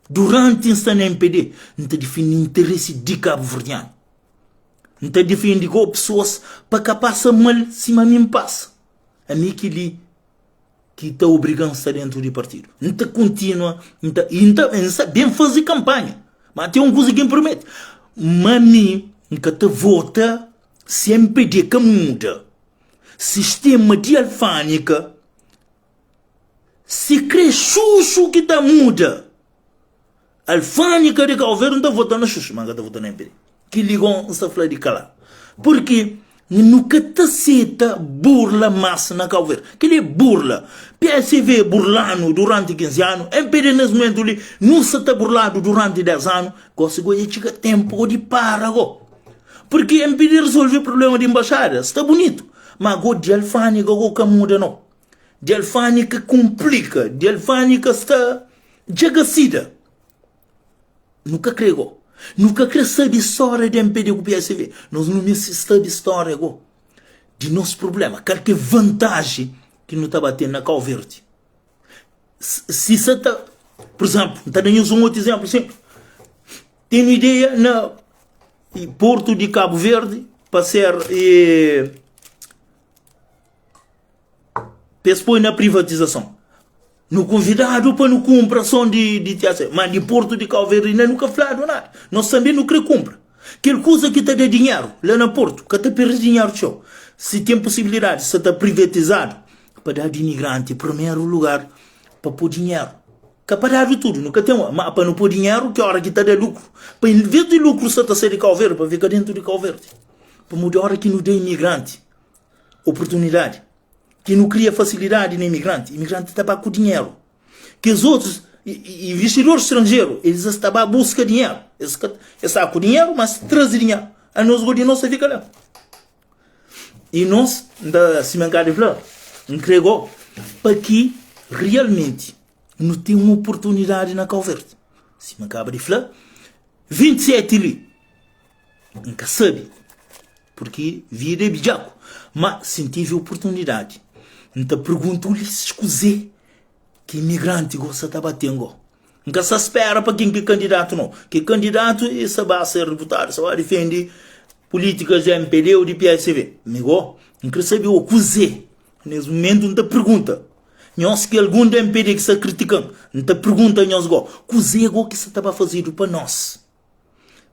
durante esta MPD, não está defende interesse de Cabo Verdeano. Não defende com pessoas para que passa mal, cima mim passa. A mim que está obrigando a estar dentro do partido. Não continua, não sabe bem fazer campanha. Mas tem uma coisa que me promete. Mas mim, que te vota, sempre de que muda. Sistema de alfândega, se crê chuchu que está muda. Alfândega de Calveiro não está votando na chuchu, mas está votando na MPD. Que ligam essa flor de calar. Porque nunca te aceita burla massa na Calveiro. Que ele burla. PSV burlando durante 15 anos. MPD nesse momento ali não se está burlado durante 10 anos. Gosto de chegar tempo de parar. Porque MPD resolve o problema de embaixada. Está bonito. Mas agora de alfândega que muda não. De alfândega complica. De alfândega está jagacida. Nunca creio. Nunca creio saber história de MPD com o PSV. Nós não sabemos história de nosso problema. Qualquer vantagem que não está batendo na Cabo Verde. Se você está, por exemplo, está dando um outro exemplo simples. Tenho ideia na Porto de Cabo Verde para ser expõe na privatização. No convidado para não compra som de teatro, mas de Porto de Cabo Verde ainda nunca falaram nada. Nós também não queremos compra. Aquela coisa que está de dinheiro lá na Porto, que está perdendo dinheiro, show. Se tem possibilidade, se está privatizado, para dar de imigrante, em primeiro lugar, para pôr dinheiro. Que para dar de tudo, nunca tem uma, mas para não pôr dinheiro, que a hora que está de lucro. Para em vez de lucro, se está a ser de Cabo Verde, para ficar dentro de Cabo Verde. Para mudar a hora que não dê imigrante oportunidade. Que não cria facilidade no imigrante. O imigrante está com dinheiro. Que os outros, investidores estrangeiros, eles estão a buscar dinheiro. Eles estão com dinheiro, mas trazem dinheiro. A nós, o dinheiro fica lá. E nós, da Cimencada de Flor, entregou para que realmente não tem uma oportunidade na Cabo Verde. Cimencada de Flor, 27 ali. Nunca sabe. Porque vida é bijaco. Mas, se tive oportunidade, então pergunto-lhe se escusei que imigrante gosta de batendo. Nunca se espera para quem que é candidato não. Que candidato isso vai ser deputado, só vai defender políticas de MPD ou de PSV. Amigo, nunca sabe o que nesse momento não te pergunta. Nós que algum de MPD que está criticando, não te pergunta nós o que se estava fazendo para nós.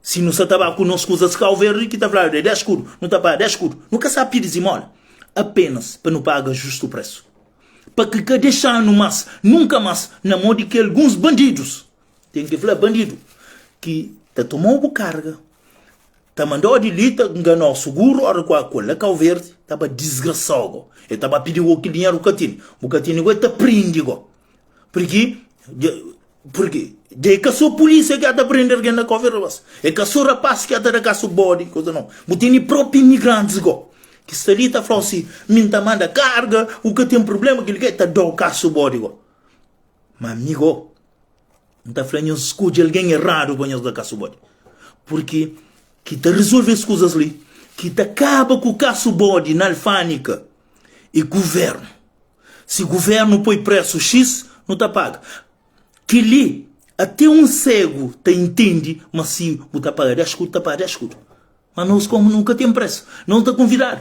Se não se estava com nós coisas Cabo Verde, que está falando de 10 escuro, não está para 10 escuro, nunca sabe pedir mola. Apenas para não pagar justo preço. Para que deixar no mais, nunca mais, na mão de que alguns bandidos, tem que falar bandido, que te tomou uma carga, te mandou de lita, enganou o seguro, ora com a cola, Cabo Verde, estava desgraçado. Ele estava pedindo o dinheiro que tinha. O que tinha agora está prendido. Porque de que a sua polícia que está prender alguém na Cabo Verde, é que a sua rapaz que está na casa body, coisa não. Mas tem próprios imigrantes, que está ali, está falando assim, minta manda carga, o que tem problema, que ele quer, está dando o caso body, Mas, amigo, não está falando, eu escute alguém errado com da caso body. Porque, que te resolve as coisas ali, que te acaba com o caso body na alfândega e governo. Se o governo põe preço X, não te paga. Que ali, até um cego te entende, mas se o te paga 10 escudo, te paga 10 escudo. Mas nós como nunca tem preço. Não está convidado.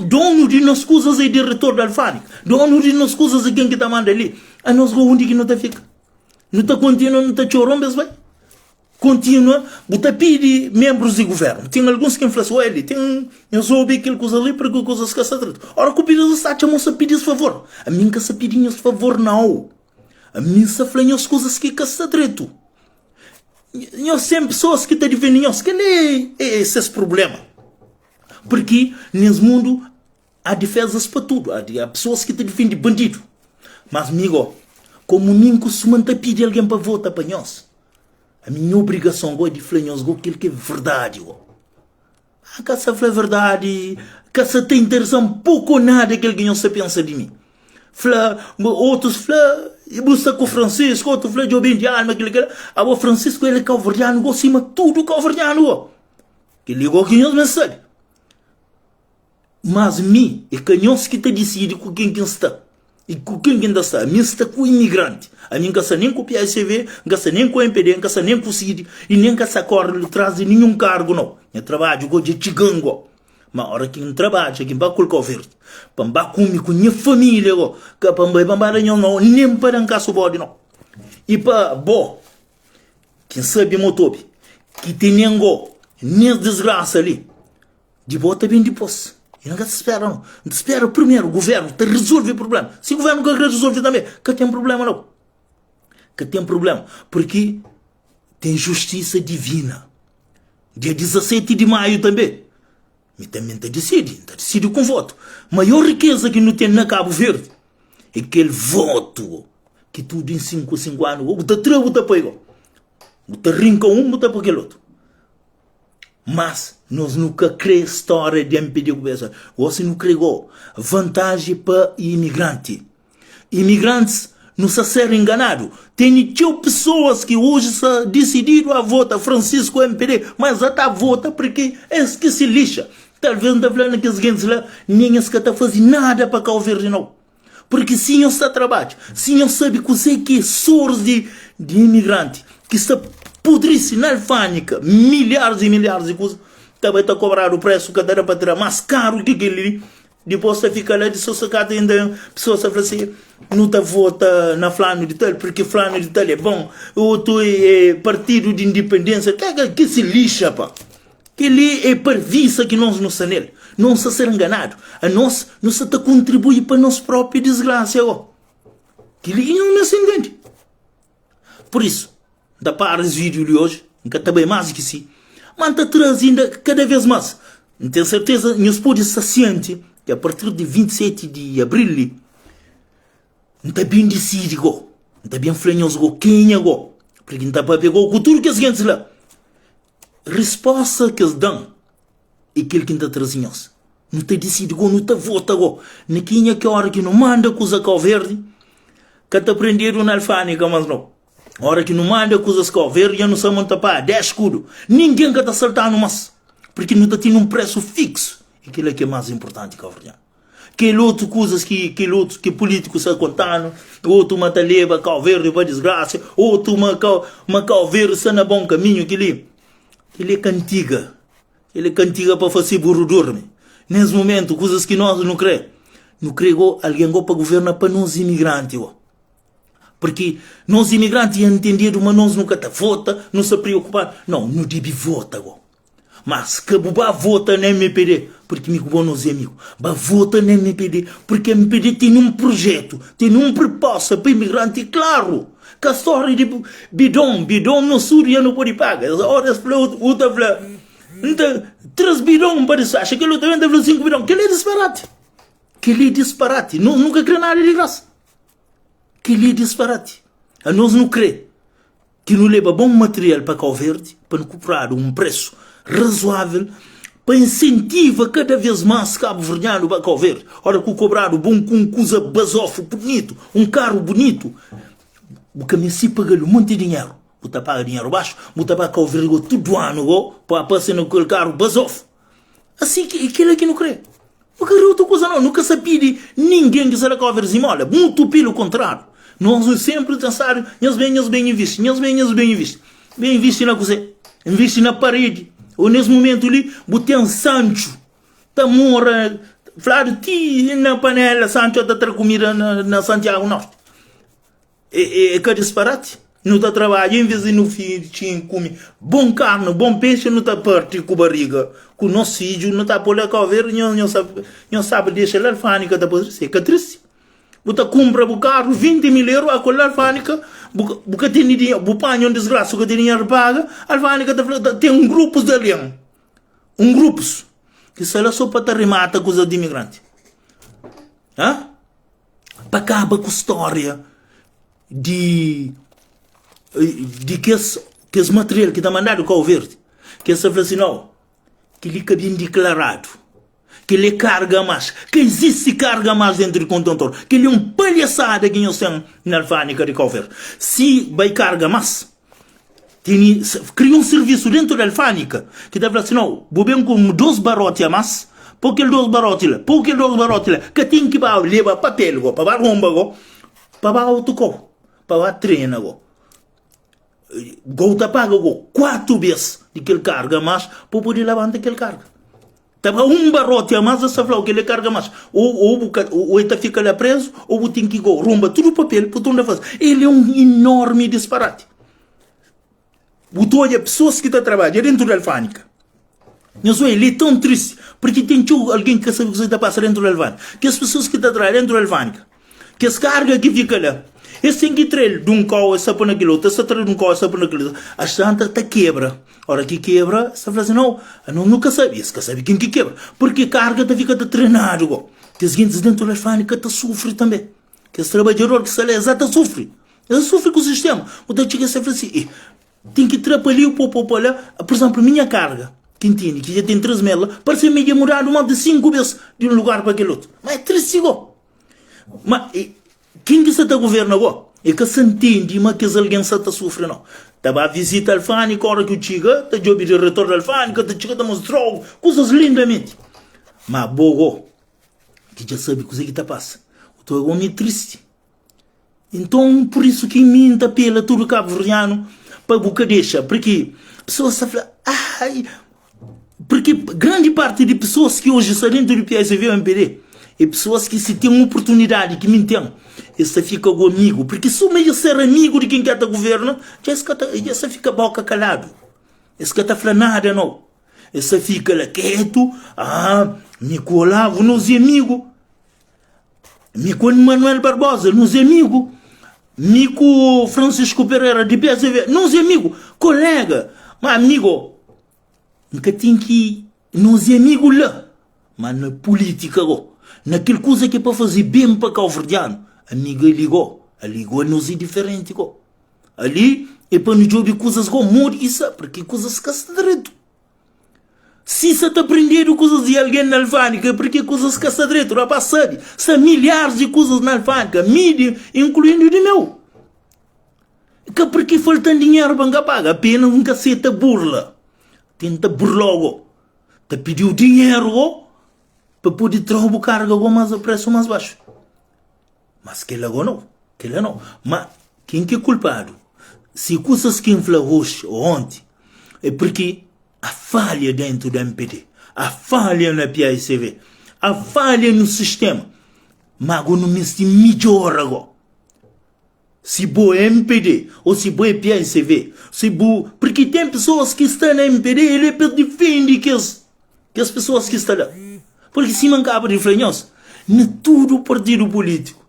Dono de nas coisas é diretor da alfândega. Dono de nas coisas é quem que está mandando ali. A nós onde que não está fica. Não está continua, não está chorando, mas vai. Continua, você pede membros de governo. Tem alguns que inflação ele. Tem, eu soube aquele coisa ali porque coisas que está trato. Ora que o pedido está chamando se pedir favor. A mim que se pedir favor não. A mim se falam as coisas que está trato. Nós sempre pessoas que estão defendendo nós, que nem é esse problema. Porque nesse mundo há defesas para tudo. Há pessoas que te defendem bandido. Mas, amigo, como nunca se manda pedir alguém para votar para nós, a minha obrigação é de falar nós aquilo que é verdade. Que se fala verdade, que se tem interesse pouco ou nada que alguém se pensa de mim. Outros falam, e busca com o Francisco, outro fala de bem de alma, aquele que o Francisco ele é calverdiano, go cima tudo calverdiano. Que ligou que nós não sabe. Mas mim, é que nós que te decide com quem está. E com quem ainda está. A mim está com o imigrante. A mim não está nem com o PSV, não está nem com o MPD, não está nem com o CID, e nem com essa corda, não traz nenhum cargo, não. Eu trabalho com de tigango. Mas hora que não trabalho, que não vai colocar verde. Para comer com minha família, que para não nem para arrancar o bode, não. E para, bom, quem sabe motor, que tem nem desgraça ali, de bota bem depois. E não se espera, não. Não espera primeiro o governo te resolver o problema. Se o governo quer resolver também, que tem problema, não. Que tem problema. Porque tem justiça divina. Dia 17 de maio também. E também decide com voto. Maior riqueza que não tem na Cabo Verde é aquele voto que tudo em 5 anos, bota 3, bota para igual. Bota rinca um, bota para aquele outro. Mas nós nunca criamos história de impedir o governo. Você não criou vantagem para imigrante. Imigrantes não se ser enganado. Tem pessoas que hoje decidiram a votar Francisco MPD, mas já está vota porque é que se lixa. Talvez não está falando que as gente lá, nem as que está fazendo nada para Cabo Verde, não. Porque se eu está a trabalho, se eu sabe que você que é source de imigrante, que está podrice na alfândega, milhares e milhares de coisas, também está a cobrar o preço que era para tirar mais caro que aquele. Depois você fica lá de sossegado ainda, pessoas a falar assim, não está vota na Flano de tal, porque Flano de tal é bom, outro é partido de independência, que se lixa, pá. Que ali é parviça que nós não sabemos nele. Não se ser enganado. A nós não se contribui para a nossa própria desgraça. Que ali não se entende. Por isso, da para os vídeos de hoje, que também mais que sim, mas está trazendo cada vez mais. Não tenho certeza, nos pode ser ciente que a partir de 27 de abril, não está bem decidido, não está bem flanhoso, quem é, porque não está para pegar o futuro que as gente lá. Resposta que eles dão é aquilo que está trazendo. Não está decidido, não está vota, naquela que hora que não manda coisa Cabo Verde, que está aprendido na alfândega, mas não. A hora que não manda coisas Cabo Verde, já não sabe montar para 10 escudos. Ninguém que está saltando mais, porque não está tendo um preço fixo. Aquilo é que é mais importante, Cabo Verde. Aquele outro coisas que políticos estão contando, outro uma leva Cabo Verde para desgraça, outro uma Cabo Verde está na bom caminho, ele é cantiga. Ele é cantiga para fazer burro dormir. Nesse momento, coisas que nós não cremos. Não cremos alguém para governar para nós imigrantes. Porque nós imigrantes entendido, mas nós nunca tá vota, não se preocupar. Não deve votar. Mas que boba vota na MPD, porque me cubo nos amigos. Ba vota na MPD, porque a MPD tem um projeto, tem um propósito para imigrante, claro. Que a história de bidão no Súria não pode pagar. As horas outra fala, 3 bidão para isso, acha que ele também deve 5 bidão. Que ele é disparate. Nunca crê nada de graça. Que ele é disparate. A nós não crê que não leva bom material para Cabo Verde, para comprar um preço razoável, para incentivar cada vez mais Cabo Verdeano para Cabo Verde. Ora que o cobrar o bom com coisa basofo bonito, um carro bonito, o caminho se paga um monte de dinheiro. Você paga dinheiro baixo, você paga Cabo Verde todo ano, para passar naquele carro basofo. Assim que aquilo aqui não crê. Porque outra coisa não, nunca sabia de ninguém que será Cabo Verde mola. Muito pelo contrário. Nós sempre pensamos, nós bem investimos, bem investir na coisa, investir na parede. Ou nesse momento ali, botei um Sancho, tá mora, falar de ti na panela, Sancho está a comida na Santiago Norte. É que disparate. Não está trabalhando, em vez de no fim de comer bom carne, bom peixe, não está partindo com barriga. Com o nosso filho, não está por lá a ver, não sabe deixar a alfândega depois. É que triste. Você compra o carro, 20 mil euros, a colar a alfândega, você tem dinheiro, você paga um desgraça, você tem dinheiro paga, a alfândega tem um grupo de alião. Um grupo. Que só para remata coisa de imigrante. Para acabar com a história de que esse material que está mandado com o verde, que essa fala assim, não, que ele cabia declarado, que ele carga mais, que existe carga mais dentro do contentor, que ele é um palhaçada que nós temos na alfândega de Cabo Verde. Se vai carga mais, cria um serviço dentro da alfândega, que está falando assim, não, vou bem com 2 barotes a mais, porque 2 barotes lá, que tem que levar papel, para romba, para autocar, para treinar, Gota paga 4 vezes daquele carga mais para poder levantar aquele carga. Tava barrote a mais, essa flauta que ele carga mais. Ou ele fica lá preso, ou tem que go rumba tudo o papel para onde fazer. Ele é um enorme disparate. Olha pessoas que estão trabalhando dentro da alfândega. Ele é tão triste, porque tem alguém que sabe o que está passando dentro da alfândega. Que as pessoas que estão trabalhando dentro da alfândega, que as cargas que ficam lá, esse tem que trazer de um carro essa para naquele outro, essa traz de um carro essa para naquele outro. A santa está quebra. Hora que quebra, você fala assim, não, nunca sabia, você sabe quem que quebra. Porque a carga está ficando treinado. Que as gente dentro da alfândega está sofre também. Que esse trabalhador que sai exato sofre. Ele sofre com o sistema. Então chega a fala assim, tem que atrapalhar o povo lá. Por exemplo, minha carga, que entende, que já tem 3 melas, parece que me mudar uma de 5 vezes de um lugar para aquele outro. Mas é triste, mas quem que está governo agora? É que se entende, mas que alguém está sofrendo, não. Estava a visita alfândega, a hora que eu chega, está a job de retorno alfândega, está chegando a mostrar coisas lindamente. Mas, bogo, que já sabe o que está passando. Estou agora meio triste. Então, por isso que me apela tudo cabo-verdiano para boca deixa, porque pessoas estão falando, porque grande parte de pessoas que hoje estão dentro do PSV ou MPD, é pessoas que se têm uma oportunidade, que me entendem, essa fica o amigo, porque se o meio ser amigo de quem quer o governo, essa fica boca calado, essa que está falando nada, não, essa fica lá quieto, Nicolau, nos amigos, Mico Manuel Barbosa, nos amigos, Mico Francisco Pereira de PSV, nos amigos, colega, mas amigo, nunca tem que nos amigos lá, mas na política, naquela coisa que é para fazer bem para cá o verdiano, amigo ligou a nos é diferente, ali é para nos ouvir coisas como isso, porque coisas que se direito. Se você está aprendendo coisas de alguém na alfândega, porque coisas que se direito, rapaz, sabe, são milhares de coisas na alfândega, mídia, incluindo de meu. Que porque falta dinheiro para pagar, apenas um caceta burla. Tenta burlar, te pediu dinheiro, para poder trazer o carga mais a preço mais baixo. Mas que lá não. Mas quem que é culpado? Se coisas que infla hoje ou ontem, é porque a falha dentro da MPD, a falha na PSV, a falha no sistema. Mas agora não me melhor agora. Se boa é MPD ou se boa é PSV, porque tem pessoas que estão na MPD, ele defende que as pessoas que estão lá. Porque se mancava de franhos, nem todo partido político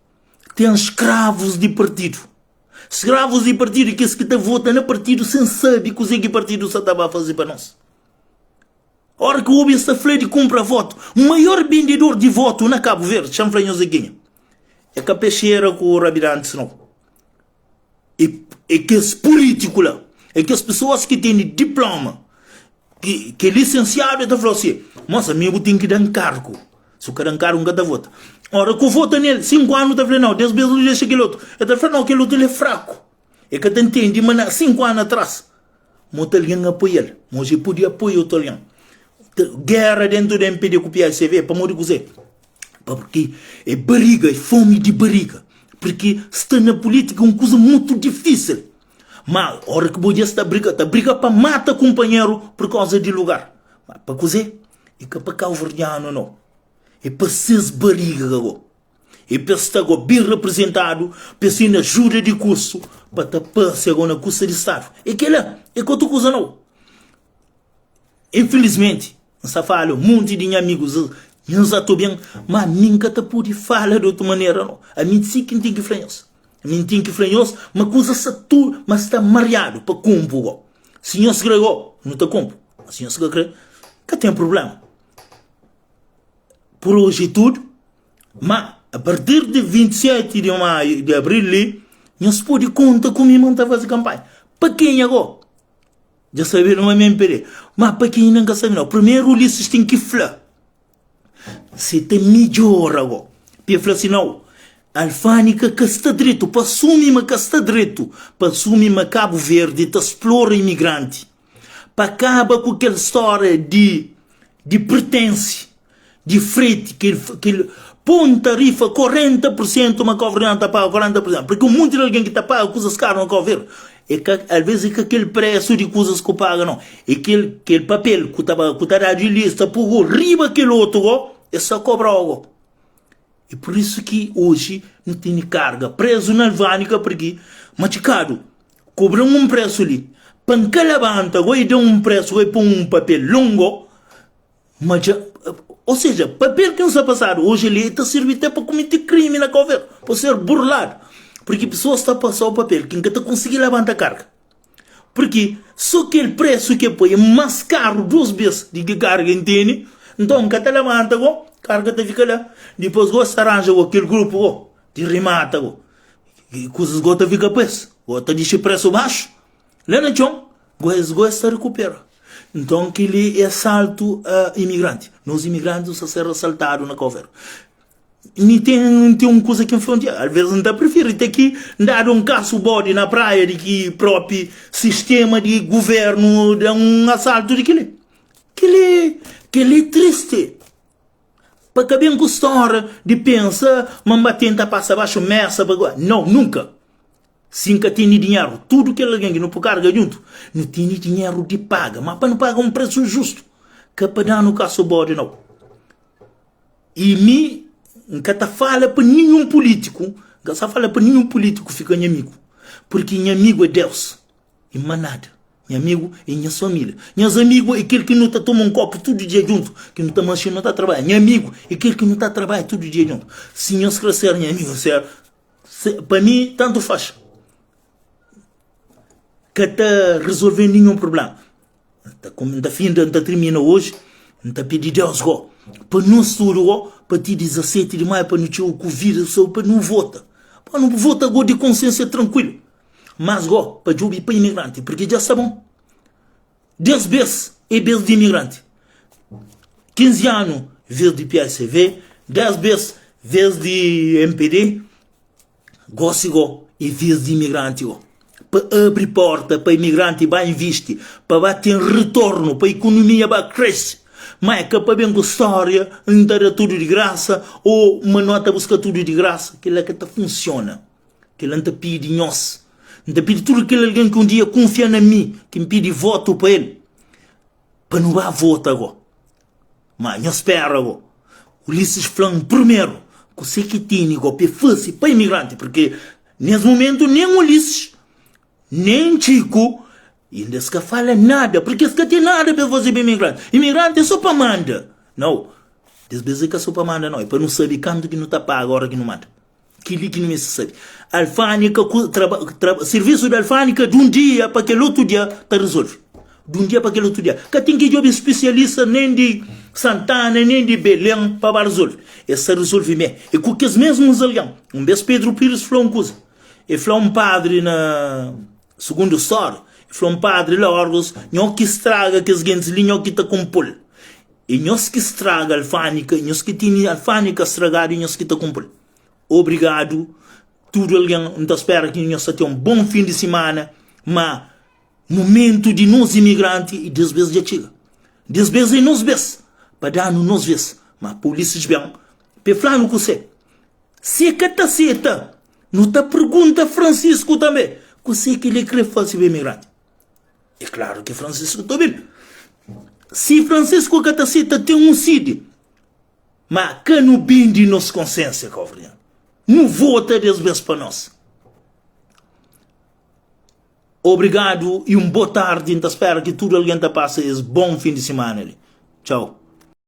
tem escravos de partido. Escravos de partido que está votando no partido sem saber que partido só estava a fazer para nós. A hora que houve essa fleia de compra voto, o maior vendedor de voto na Cabo Verde, chama franhos aqui, é que a peixeira com o Rabirantes não. É que os políticos lá, é que as pessoas que têm diploma, que é licenciado, está falando assim, moça, meu tem que dar cargo. Se o cara dar cargo, nunca dá voto. Ora, que vota nele, 5 anos, está falando, não, 10 vezes ele deixa aquele outro. Ele está falando, não, aquele outro ele é fraco. É que te entende, mas 5 anos atrás, o italiano apoia ele. Mas ele podia apoiar o italiano. Guerra dentro da MPD com o PSV, para morrer com você. Porque é barriga, é fome de barriga. Porque estar na política é uma coisa muito difícil. Mas a hora que você está briga para matar companheiro por causa de lugar. Mas para cozer, é que para cá o verdiano não. É para ser barriga. É para estar bem representado, para ser na ajuda de curso, para tapar agora na curso de Estado. É que lá, é que outra coisa não. Infelizmente, não fala, um monte de amigos, não estou bem, mas nunca te pude falar de outra maneira não. A mim sim que tem que franhos. A mim tem que franhos, mas coisa se tu, mas está mareado para compor. Se não se gregou, não te compro. Se não se gregou, que tem problema. Por hoje é tudo, mas a partir de 27 de maio, de abril, não se pode contar comigo para fazer campanha. Para quem agora? Já saberam a minha MPD. Mas para quem não sabe não, primeiro o Ulisses tem que falar. Se tem melhor agora. Para falar assim, não, a alfândega que está direito, para assumir que está direito, para assumir Cabo Verde, para explorar imigrante, para acabar com aquela história de pertence, de frete, que ele põe tarifa 40%, uma governante paga 40%, porque um monte de alguém que está paga coisas caras no governo. é que às vezes é que aquele preço de coisas que paga não, é aquele papel que está de lista por riba aquele outro, é só cobrar algo. E por isso que hoje não tem carga. Preso na alfândega porque machucado, cobram um preço ali. Pancalabanta, vai dar um preço, vai pôr um papel longo. Mas, ou seja, papel que não está passado hoje ele está servindo até para cometer crime na governo, para ser burlado. Porque pessoas estão a passar o papel que nunca está conseguindo levantar carga. Porque só aquele preço que põe é mais caro 2 vezes de que carga entende. Então, nunca está levanta, carga está fica lá. Depois você arranja aquele grupo de remata. E coisas gota fica preço. Gota deixa preço baixo. Lá no chão, gosta recupera. Então, aquele é assalto a imigrante. Nós imigrantes só ser assaltados na governo. Não tem uma coisa que enfrentar. Às vezes não prefiro ter que dar um caso bode na praia de que próprio sistema de governo de um assalto de aquele. Aquele é triste. Para que bem história de pensar, mas tenta passar baixo messa, não, nunca. Se nunca tem dinheiro, tudo que alguém que não pode carregar junto, não tem dinheiro de paga, mas para não pagar um preço justo, que para dar no caso bode não. E me nunca fala para nenhum político, nunca fala para nenhum político fica meu amigo, porque meu amigo é Deus, e mais nada. Meu amigo é minha família. Meus amigos é aquele que não está tomando um copo todo dia junto, que não está manchando, não está trabalhando. Meu amigo é aquele que não está trabalhando todo dia junto. Se nós crescer, meu amigo, para mim, tanto faz. Que está resolvendo nenhum problema. Como está fim, está termina hoje, está pedindo Deus, para não tudo, para ti 17 de maio, para não ter o Covid, para não votar. Para não votar de consciência tranquilo. Mas, para jogar para imigrante, porque já sabem, 10 vezes é vez de imigrante. 15 anos, vez de PSV, 10 vezes, vez de MPD, e vez de imigrante, para abrir porta, para imigrante, para investir, para ter retorno, para a economia vai crescer. Mas é que para bem com história, não dar tudo de graça, ou uma nota busca tudo de graça, aquilo é que funciona. Aquilo não te pede nós. Não te pede tudo aquele alguém que um dia confia em mim, que me pede voto para ele. Para não dar voto agora. Mas eu espero agora. Ulisses falando primeiro, que você que tem igual para fácil para imigrante, porque nesse momento nem Ulisses, nem Chico, ainda se fala nada, porque se tem nada para fazer para imigrante. Imigrante é só para manda. Não. Às vezes é só para manda, não. É para não saber quanto que não está pago agora que não manda. Aquilo que não se sabe. Alfândega, serviço da alfândega de um dia para aquele outro dia está resolve. De um dia para aquele outro dia. Que tem que jogar especialista nem de Santana, nem de Belém para resolver. Essa resolve mesmo. E com aqueles mesmos aliados. Um vez Pedro Pires falou uma coisa. Ele falou um padre na segunda história. Ele falou um padre lá, Orgos, não que estraga que as gente ali, não que está com polo. E não que estraga a alfândega, não que tem a alfândega estragada, não que está com polo. Obrigado. Tudo alguém não espera que nós tenhamos um bom fim de semana, mas momento de nós imigrantes e 10 vezes já chega. 10 vezes é nós vezes, para dar no nós vezes, mas a polícia bem, para falar no que você, se é que está certa, não está pergunta Francisco também, você que ele quer fazer o imigrante. É claro que Francisco está bem. Se Francisco que está certa tem um CID, mas que não bem de nossa consciência, covrinha. Não vota 10 vezes para nós. Obrigado e boa tarde. Então espero que tudo alguém te passe esse bom fim de semana. Tchau.